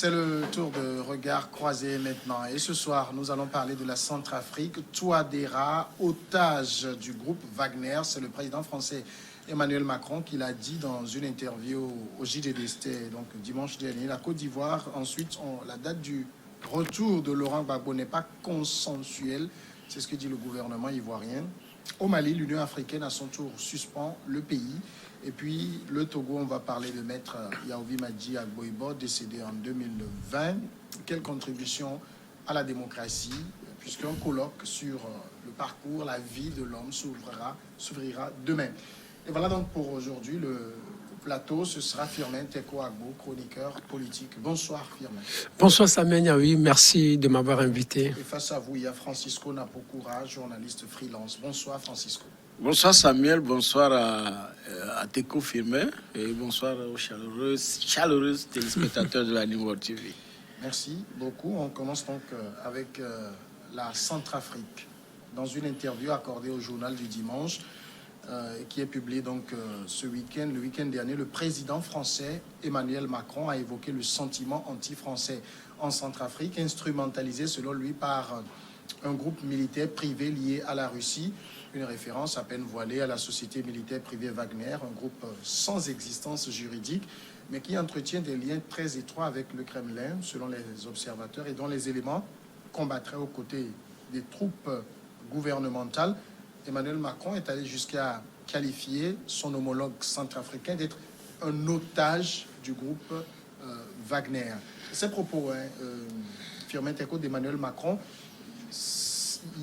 C'est le tour de regard croisé maintenant. Et ce soir, nous allons parler de la Centrafrique. Touadéra, otage du groupe Wagner. C'est le président français Emmanuel Macron qui l'a dit dans une interview au JDD, donc dimanche dernier. La Côte d'Ivoire, ensuite, la date du retour de Laurent Gbagbo n'est pas consensuelle. C'est ce que dit le gouvernement ivoirien. Au Mali, l'Union africaine, à son tour, suspend le pays. Et puis, le Togo, on va parler de maître Yaovi Madji Agboibo, décédé en 2020. Quelle contribution à la démocratie, puisqu'un colloque sur le parcours, la vie de l'homme s'ouvrira demain. Et voilà donc pour aujourd'hui, le plateau, ce sera Firmin Teko Agbo, chroniqueur politique. Bonsoir Firmin. Bonsoir Samuel Yaoui, merci de m'avoir invité. Et face à vous, il y a Francisco Napokura, journaliste freelance. Bonsoir Francisco. Bonsoir Samuel, bonsoir à Teko Firmin et bonsoir aux chaleureux téléspectateurs de la New World TV. Merci beaucoup. On commence donc avec la Centrafrique. Dans une interview accordée au journal du dimanche, qui est publiée donc ce week-end, le week-end dernier, le président français Emmanuel Macron a évoqué le sentiment anti-français en Centrafrique, instrumentalisé selon lui par un groupe militaire privé lié à la Russie, une référence à peine voilée à la société militaire privée Wagner, un groupe sans existence juridique, mais qui entretient des liens très étroits avec le Kremlin, selon les observateurs, et dont les éléments combattraient aux côtés des troupes gouvernementales. Emmanuel Macron est allé jusqu'à qualifier son homologue centrafricain d'être un otage du groupe Wagner. Ces propos, Firmin Teko, d'Emmanuel Macron,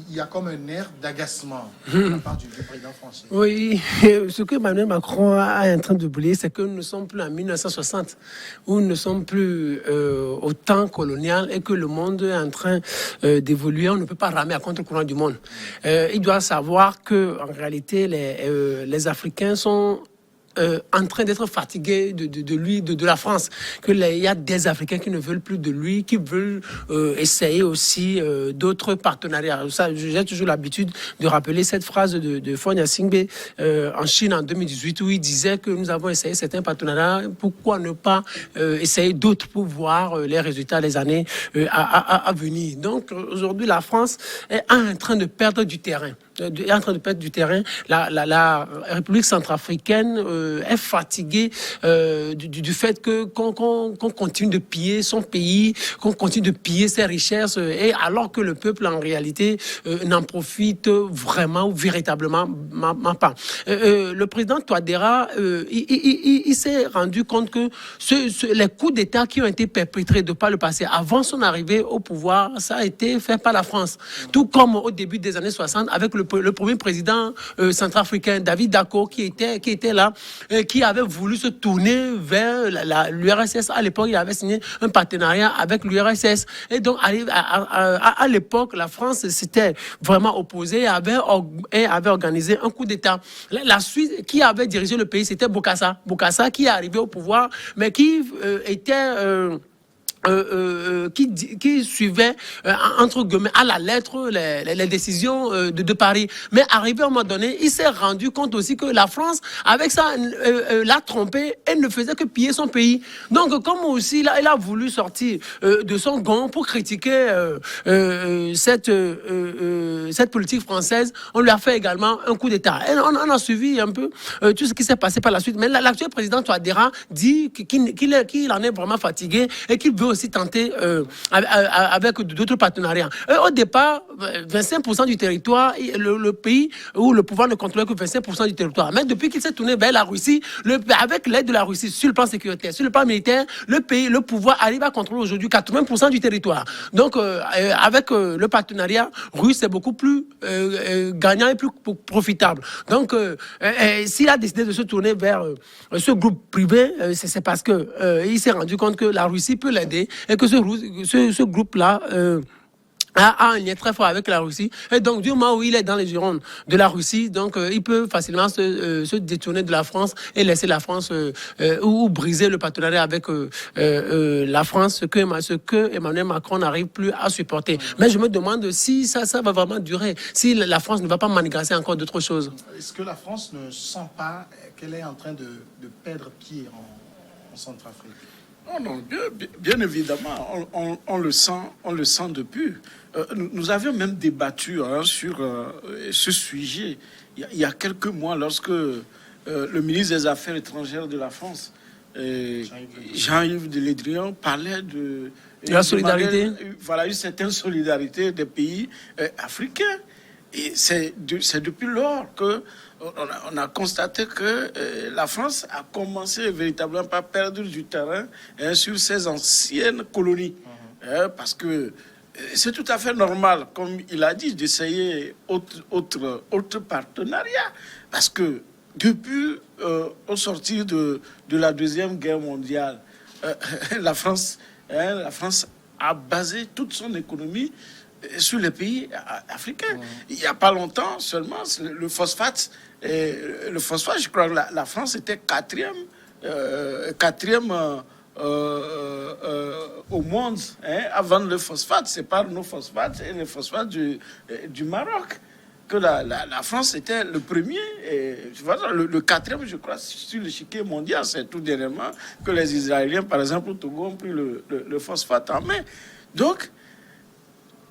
il y a comme un air d'agacement de la part du président français. Oui, ce que Emmanuel Macron est en train d'oublier, c'est que nous ne sommes plus en 1960, où nous ne sommes plus au temps colonial et que le monde est en train d'évoluer. On ne peut pas ramer à contre-courant du monde. Il doit savoir qu'en réalité, les Africains sont en train d'être fatigué de lui, de la France, qu'il y a des Africains qui ne veulent plus de lui, qui veulent essayer aussi d'autres partenariats. Ça, j'ai toujours l'habitude de rappeler cette phrase de Fonya Singbe en Chine en 2018, où il disait que nous avons essayé certains partenariats, pourquoi ne pas essayer d'autres pour voir les résultats des années à venir. Donc aujourd'hui, la France est en train de perdre du terrain. La République centrafricaine est fatiguée du fait qu'on continue de piller son pays, qu'on continue de piller ses richesses, et alors que le peuple en réalité n'en profite vraiment ou véritablement pas. Le président Touadéra, il s'est rendu compte que les coups d'État qui ont été perpétrés de par le passé, avant son arrivée au pouvoir, ça a été fait par la France. Tout comme au début des années 60, avec le premier président centrafricain, David Dacko, qui était là, qui avait voulu se tourner vers l'URSS. À l'époque, il avait signé un partenariat avec l'URSS. Et donc, à l'époque, la France s'était vraiment opposée et avait organisé un coup d'État. La Suisse, qui avait dirigé le pays, c'était Bokassa. Bokassa, qui est arrivé au pouvoir, mais qui était... qui suivait entre guillemets à la lettre les décisions de Paris. Mais arrivé à un moment donné, il s'est rendu compte aussi que la France, avec ça, l'a trompé et ne faisait que piller son pays. Donc, comme aussi, là, il a voulu sortir de son gant pour critiquer cette politique française, on lui a fait également un coup d'État. Et on a suivi un peu tout ce qui s'est passé par la suite. Mais l'actuel président Touadéra dit qu'il en est vraiment fatigué et qu'il veut aussi tenter avec d'autres partenariats. Au départ, 25% du territoire, le pays où le pouvoir ne contrôlait que 25% du territoire. Mais depuis qu'il s'est tourné vers la Russie, avec l'aide de la Russie sur le plan sécuritaire, sur le plan militaire, le pouvoir arrive à contrôler aujourd'hui 80% du territoire. Donc, avec le partenariat russe, c'est beaucoup plus gagnant et plus profitable. Donc, s'il a décidé de se tourner vers ce groupe privé, c'est parce qu'il s'est rendu compte que la Russie peut l'aider et que ce groupe-là a un lien très fort avec la Russie. Et donc, du moment où il est dans les girondes de la Russie, donc il peut facilement se détourner de la France et laisser la France ou briser le partenariat avec la France, ce que Emmanuel Macron n'arrive plus à supporter. Mais je me demande si ça va vraiment durer, si la France ne va pas manigancer encore d'autres choses. Est-ce que la France ne sent pas qu'elle est en train de perdre pied en Centrafrique? Oh non, bien évidemment, on le sent depuis. Nous avions même débattu sur ce sujet il y a quelques mois lorsque le ministre des Affaires étrangères de la France, Jean-Yves Le Drian, parlait de la solidarité. Voilà, une certaine solidarité des pays africains. Et c'est depuis lors que on a constaté que la France a commencé véritablement par perdre du terrain sur ses anciennes colonies. Parce que c'est tout à fait normal, comme il a dit, d'essayer autre partenariat. Parce que depuis au sortir de la Deuxième Guerre mondiale, la France a basé toute son économie sur les pays africains. Il n'y a pas longtemps seulement, le phosphate, je crois que la France était quatrième au monde à vendre le phosphate. C'est pas nos phosphates et les phosphates du Maroc que la France était le premier, et le quatrième, je crois, sur l'échiquier mondial. C'est tout dernièrement que les Israéliens, par exemple, au Togo, ont pris le phosphate en main. Donc,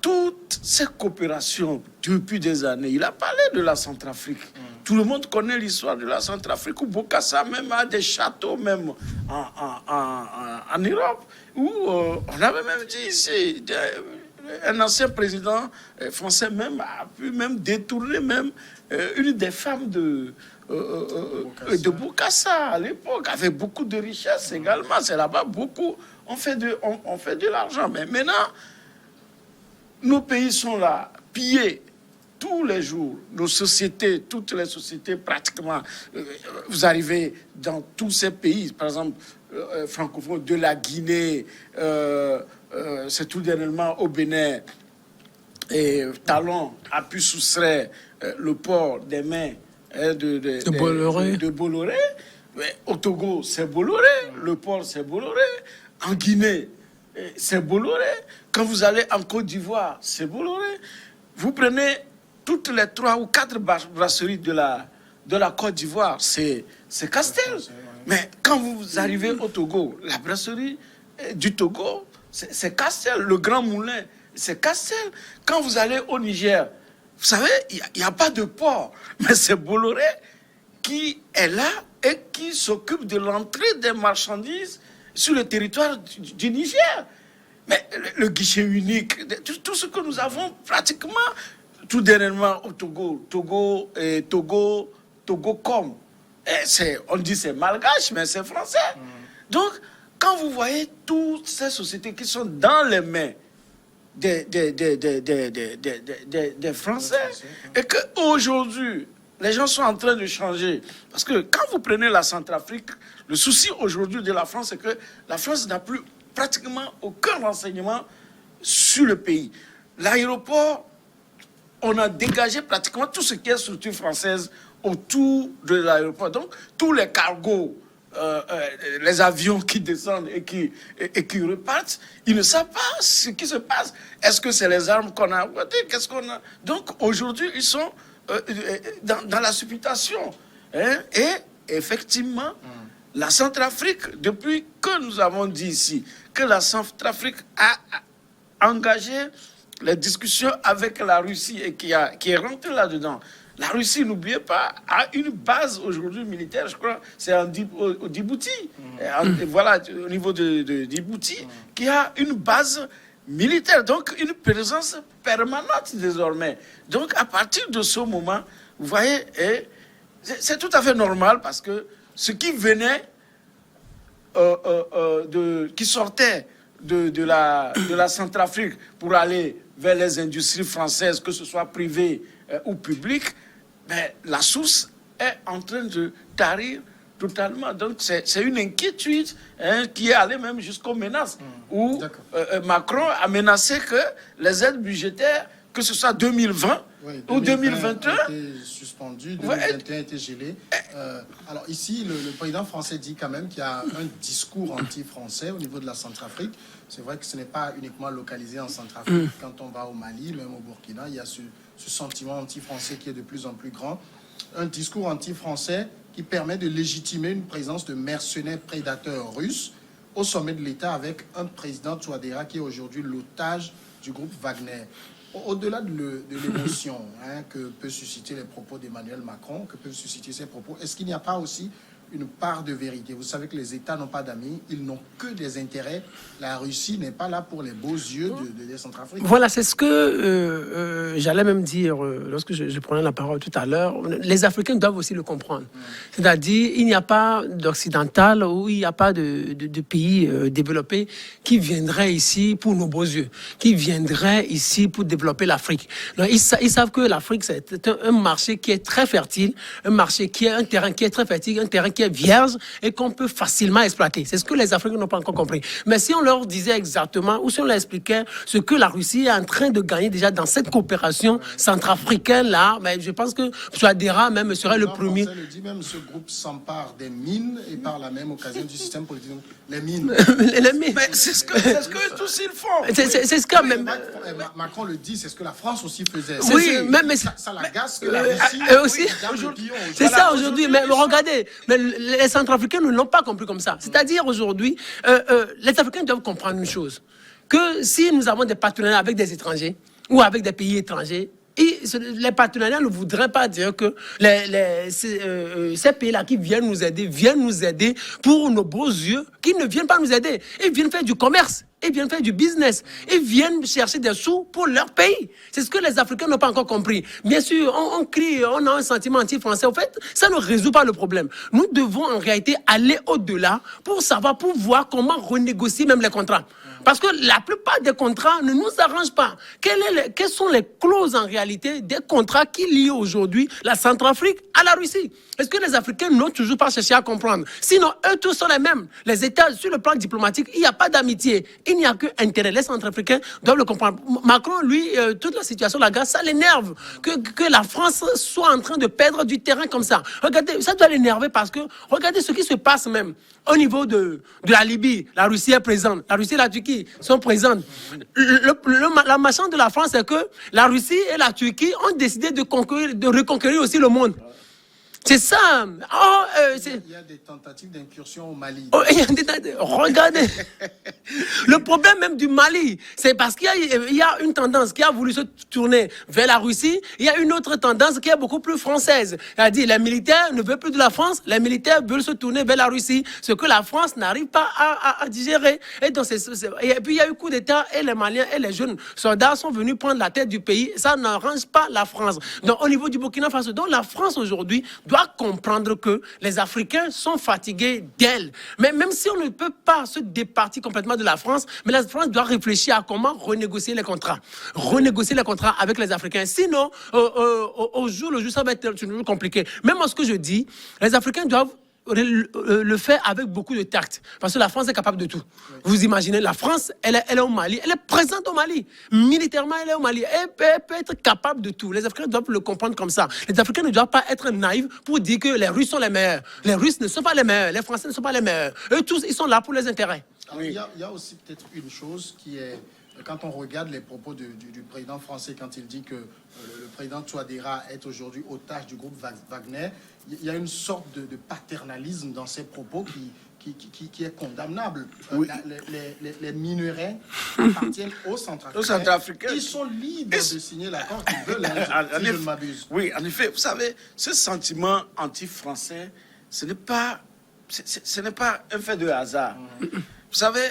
toutes ces coopérations depuis des années, il a parlé de la Centrafrique. Tout le monde connaît l'histoire de la Centrafrique, où Bokassa même a des châteaux, même en Europe, où on avait même dit, un ancien président français même a pu même détourner même une des femmes de Bokassa à l'époque, avec beaucoup de richesses également. C'est là-bas beaucoup, on fait de l'argent. Mais maintenant, nos pays sont là, pillés tous les jours. Nos sociétés, toutes les sociétés pratiquement, vous arrivez dans tous ces pays, par exemple, francophones, de la Guinée, c'est tout dernièrement au Bénin, et Talon a pu soustraire le port des mains de Bolloré. Mais au Togo, c'est Bolloré. Le port, c'est Bolloré. En Guinée, c'est Bolloré. Quand vous allez en Côte d'Ivoire, c'est Bolloré. Vous prenez toutes les 3 ou 4 brasseries de la Côte d'Ivoire, c'est Castel. Mais quand vous arrivez au Togo, la brasserie du Togo, c'est Castel. Le Grand Moulin, c'est Castel. Quand vous allez au Niger, vous savez, il n'y a pas de port, mais c'est Bolloré qui est là et qui s'occupe de l'entrée des marchandises sur le territoire du Niger. Mais le guichet unique, tout ce que nous avons pratiquement tout dernièrement au Togo.com. On dit c'est malgache, mais c'est français. Donc, quand vous voyez toutes ces sociétés qui sont dans les mains des Français, et qu'aujourd'hui, les gens sont en train de changer. Parce que quand vous prenez la Centrafrique, le souci aujourd'hui de la France, c'est que la France n'a plus pratiquement aucun renseignement sur le pays. L'aéroport, on a dégagé pratiquement tout ce qui est structure française autour de l'aéroport. Donc, tous les cargos, les avions qui descendent et qui repartent, ils ne savent pas ce qui se passe. Est-ce que c'est les armes qu'on a? Qu'est-ce qu'on a? Donc, aujourd'hui, ils sont dans la supputation. Et effectivement, la Centrafrique, depuis que nous avons dit ici que la Centrafrique a engagé les discussions avec la Russie et qui est rentrée là-dedans. La Russie, n'oubliez pas, a une base aujourd'hui militaire, je crois, c'est au Djibouti. Voilà, au niveau de Djibouti, qui a une base militaire, donc une présence permanente désormais. Donc, à partir de ce moment, vous voyez, c'est tout à fait normal parce que ce qui venait, qui sortait de la Centrafrique pour aller vers les industries françaises, que ce soit privées ou publiques, mais la source est en train de tarir totalement. Donc c'est une inquiétude qui est allée même jusqu'aux menaces, où Macron a menacé que les aides budgétaires, que ce soit 2020 ou 2021, a été suspendu, 2021 a été gelé. Alors ici, le président français dit quand même qu'il y a un discours anti-français au niveau de la Centrafrique. C'est vrai que ce n'est pas uniquement localisé en Centrafrique. Quand on va au Mali, même au Burkina, il y a ce sentiment anti-français qui est de plus en plus grand. Un discours anti-français qui permet de légitimer une présence de mercenaires prédateurs russes au sommet de l'État avec un président Touadéra qui est aujourd'hui l'otage du groupe Wagner. Au-delà de l'émotion que peut susciter les propos d'Emmanuel Macron, que peuvent susciter ces propos, est-ce qu'il n'y a pas aussi une part de vérité? Vous savez que les États n'ont pas d'amis, ils n'ont que des intérêts. La Russie n'est pas là pour les beaux yeux des Centrafricains. Voilà, c'est ce que j'allais même dire lorsque je prenais la parole tout à l'heure. Les Africains doivent aussi le comprendre. C'est-à-dire, il n'y a pas d'occidental ou il n'y a pas de pays développés qui viendraient ici pour nos beaux yeux, qui viendraient ici pour développer l'Afrique. Ils savent que l'Afrique, c'est un marché qui est très fertile, un marché qui est un terrain qui est très fertile, un terrain qui est vierge et qu'on peut facilement exploiter. C'est ce que les Africains n'ont pas encore compris. Mais si on leur disait exactement, ou si on leur expliquait ce que la Russie est en train de gagner déjà dans cette coopération centrafricaine-là, mais je pense que Touadéra même serait le premier. Le dit même, ce groupe s'empare des mines et par la même occasion du système politique. Les mines. Les mines. Mais c'est ce que tous ils font. C'est ce que même... Macron le dit, c'est ce que la France aussi faisait. Oui, mais ça l'agace que la Russie... aussi, c'est ça aujourd'hui. Mais regardez, mais les Centrafricains ne l'ont pas compris comme ça. C'est-à-dire aujourd'hui, les Africains doivent comprendre une chose, que si nous avons des partenariats avec des étrangers ou avec des pays étrangers, les partenariats ne voudraient pas dire que ces pays-là qui viennent nous aider pour nos beaux yeux, qui ne viennent pas nous aider. Ils viennent faire du commerce. Ils viennent faire du business. Ils viennent chercher des sous pour leur pays. C'est ce que les Africains n'ont pas encore compris. Bien sûr, on crie, on a un sentiment anti-français. En fait, ça ne résout pas le problème. Nous devons en réalité aller au-delà pour savoir, pour voir comment renégocier même les contrats. Parce que la plupart des contrats ne nous arrangent pas. Quelles sont les clauses en réalité des contrats qui lient aujourd'hui la Centrafrique à la Russie? Est-ce que les Africains n'ont toujours pas cherché à comprendre? Sinon, eux tous sont les mêmes. Les États, sur le plan diplomatique, il n'y a pas d'amitié. Il n'y a que intérêt. Les Centrafricains doivent le comprendre. Macron, lui, toute la situation là-bas, ça l'énerve. Que la France soit en train de perdre du terrain comme ça. Regardez, ça doit l'énerver parce que, regardez ce qui se passe même au niveau de la Libye. La Russie est présente. La Russie et la Turquie sont présentes. La machin de la France, c'est que la Russie et la Turquie ont décidé de reconquérir aussi le monde. C'est ça. Il y a des tentatives d'incursion au Mali. Regardez. Le problème même du Mali, c'est parce qu'il y a une tendance qui a voulu se tourner vers la Russie. Il y a une autre tendance qui est beaucoup plus française. C'est-à-dire, les militaires ne veulent plus de la France. Les militaires veulent se tourner vers la Russie. Ce que la France n'arrive pas à digérer. Et puis, il y a eu coup d'État et les Maliens et les jeunes soldats sont venus prendre la tête du pays. Ça n'arrange pas la France. Donc, au niveau du Burkina Faso, donc la France aujourd'hui doit comprendre que les Africains sont fatigués d'elle. Mais même si on ne peut pas se départir complètement de la France, mais la France doit réfléchir à comment renégocier les contrats. Renégocier les contrats avec les Africains. Sinon, au jour le jour, ça va être toujours compliqué. Même moi, ce que je dis, les Africains doivent le faire avec beaucoup de tact. Parce que la France est capable de tout. Oui. Vous imaginez, la France, elle est au Mali. Elle est présente au Mali. Militairement, elle est au Mali. Elle peut être capable de tout. Les Africains doivent le comprendre comme ça. Les Africains ne doivent pas être naïfs pour dire que les Russes sont les meilleurs. Les Russes ne sont pas les meilleurs. Les Français ne sont pas les meilleurs. Eux tous, ils sont là pour les intérêts. Oui. Il y a aussi peut-être une chose qui est... Quand on regarde les propos du président français, quand il dit que le président Touadéra est aujourd'hui otage du groupe Wagner, il y a une sorte de paternalisme dans ces propos qui est condamnable. Oui. Les minerais appartiennent aux Centrafricains. Ils sont libres de signer l'accord qu'ils veulent, si je ne m'abuse. Oui, en effet, vous savez, ce sentiment anti-français, ce n'est pas un fait de hasard. Vous savez,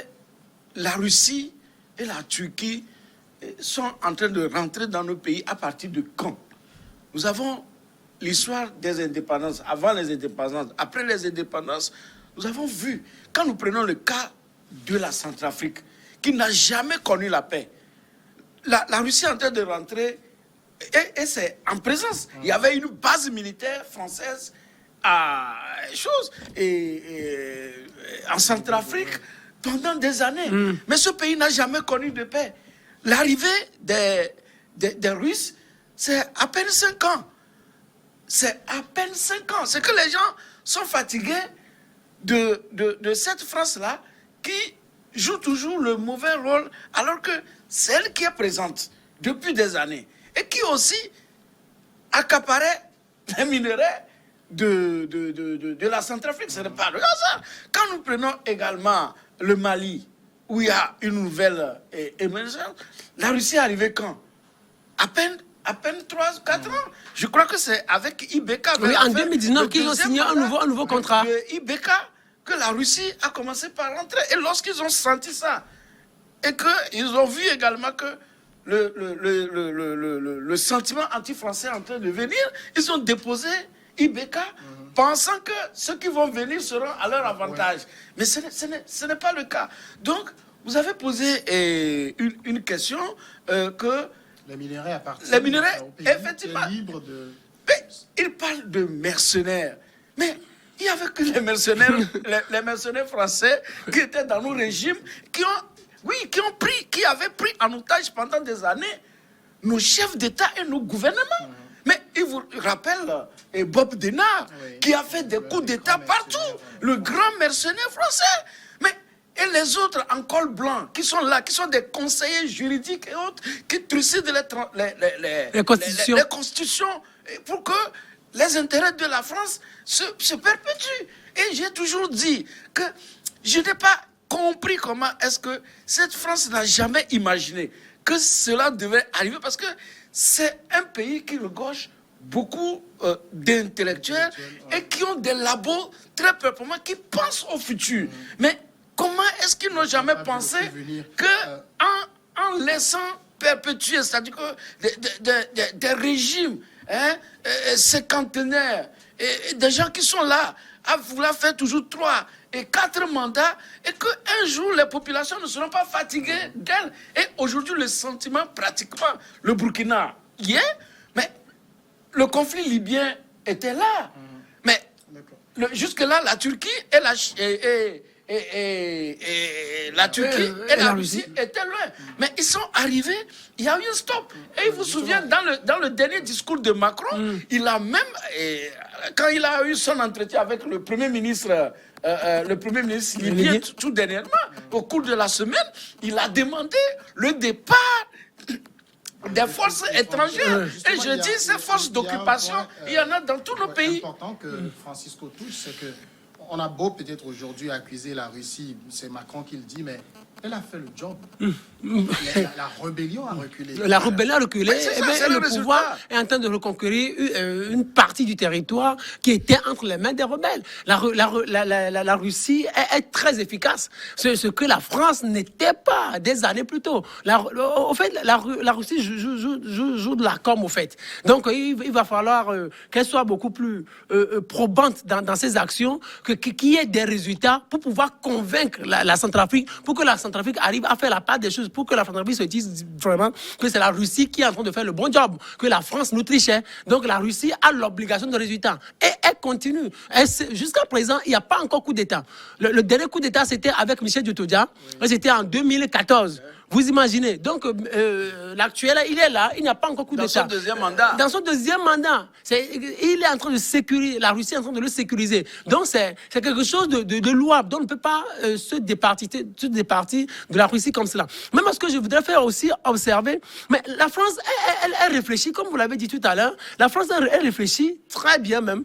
la Russie et la Turquie sont en train de rentrer dans nos pays à partir de quand? Nous avons l'histoire des indépendances, avant les indépendances, après les indépendances. Nous avons vu, quand nous prenons le cas de la Centrafrique, qui n'a jamais connu la paix, la Russie est en train de rentrer, et c'est en présence. Il y avait une base militaire française en Centrafrique, pendant des années. Mais ce pays n'a jamais connu de paix. L'arrivée des Russes, c'est à peine 5 ans. C'est à peine 5 ans. C'est que les gens sont fatigués de cette France-là qui joue toujours le mauvais rôle, alors que c'est elle qui est présente depuis des années et qui aussi accaparait les minerais de la Centrafrique. Ce n'est pas le hasard. Quand nous prenons également le Mali, où il y a une nouvelle émergence, la Russie est arrivée quand? À peine 3 ou 4 ans. Je crois que c'est avec IBK. Oui, en 2019 qu'ils ont signé un nouveau contrat. IBK, que la Russie a commencé par rentrer. Et lorsqu'ils ont senti ça, et qu'ils ont vu également que le sentiment anti-français est en train de venir, ils ont déposé IBK, pensant que ceux qui vont venir seront à leur avantage. Mais ce n'est pas le cas. Donc, vous avez posé une question que... Les minerais appartiennent les minerais, au pays effectivement. libre de... Mais il parle de mercenaires. Mais il n'y avait que les mercenaires, les mercenaires français qui étaient dans nos régimes, qui avaient pris en otage pendant des années nos chefs d'État et nos gouvernements. Mais il vous rappelle Bob Denard, qui a fait des coups d'État partout, le grand mercenaire français. Mais et les autres en col blanc qui sont là, qui sont des conseillers juridiques et autres, qui trucident les constitutions pour que les intérêts de la France se perpétuent. Et j'ai toujours dit que je n'ai pas compris comment est-ce que cette France n'a jamais imaginé que cela devait arriver, parce que c'est un pays qui regorge beaucoup d'intellectuels et qui ont des labos très performants, qui pensent au futur. Mais comment est-ce qu'ils n'ont jamais pensé qu'en laissant perpétuer, c'est-à-dire que des régimes cinquantenaires, et des gens qui sont là à vouloir faire toujours 3 et 4 mandats, et qu'un jour les populations ne seront pas fatiguées d'elles. Et aujourd'hui, le sentiment, pratiquement, le Burkina y est, mais le conflit libyen était là. Mais jusque-là, la Turquie et la Turquie et la Russie étaient loin. Mais ils sont arrivés, il y a eu un stop. Et il vous souvient, dans le dernier discours de Macron, il a même, quand il a eu son entretien avec le Premier ministre libyen tout dernièrement, au cours de la semaine, il a demandé le départ des forces étrangères. Et je dis, ces forces d'occupation, il y en a dans tous nos pays. C'est important que Francisco touche, c'est que on a beau peut-être aujourd'hui accuser la Russie, c'est Macron qui le dit, mais elle a fait le job. La rébellion a reculé. La rébellion a reculé, et le pouvoir est en train de reconquérir une partie du territoire qui était entre les mains des rebelles. La Russie est très efficace. Ce que la France n'était pas des années plus tôt. Au fait, la Russie joue de la com, au fait. Donc, il va falloir qu'elle soit beaucoup plus probante dans ses actions, qu'il y ait des résultats pour pouvoir convaincre la Centrafrique, pour que la Centrafrique arrive à faire la part des choses, pour que la Centrafrique se dise vraiment que c'est la Russie qui est en train de faire le bon job, que la France nous trichait. Donc la Russie a l'obligation de résultat. Et elle continue. Jusqu'à présent, il n'y a pas encore coup d'État. Le dernier coup d'État, c'était avec Michel Djotodia. C'était en 2014. Vous imaginez. Donc, l'actuel, il est là, il n'y a pas encore coup d'État. Dans son deuxième mandat. Dans son deuxième mandat. Il est en train de sécuriser, la Russie est en train de le sécuriser. Donc, c'est quelque chose de louable. Donc, on ne peut pas se départir de la Russie comme cela. Même ce que je voudrais faire aussi observer, mais la France, elle réfléchit, comme vous l'avez dit tout à l'heure, la France, elle réfléchit très bien même.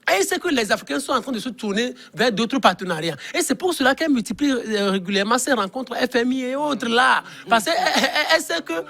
Et c'est que les Africains sont en train de se tourner vers d'autres partenariats. Et c'est pour cela qu'elle multiplie régulièrement ces rencontres FMI et autres là. Parce qu'elle sait que...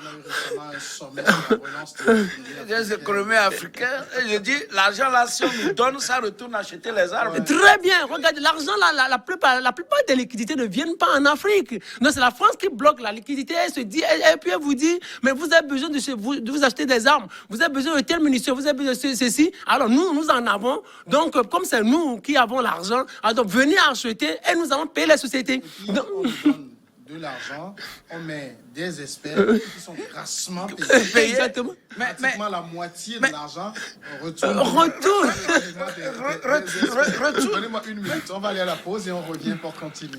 Les économies africaines, je dis, l'argent là, si on nous donne, ça retourne acheter les armes. Très bien. Regardez, l'argent là, la plupart des liquidités ne viennent pas en Afrique. Non, c'est la France qui bloque la liquidité. Elle se dit, et puis elle vous dit, mais vous avez besoin de vous acheter des armes. Vous avez besoin de telles munitions. Vous avez besoin de ceci. Alors nous en avons. Donc, comme c'est nous qui avons l'argent, alors venez acheter et nous allons payer les sociétés. On nous donne de l'argent, on met des experts qui sont grassement payés. Exactement. Pratiquement la moitié de l'argent retourne. Retourne. Donnez-moi une minute, on va aller à la pause et on revient pour continuer.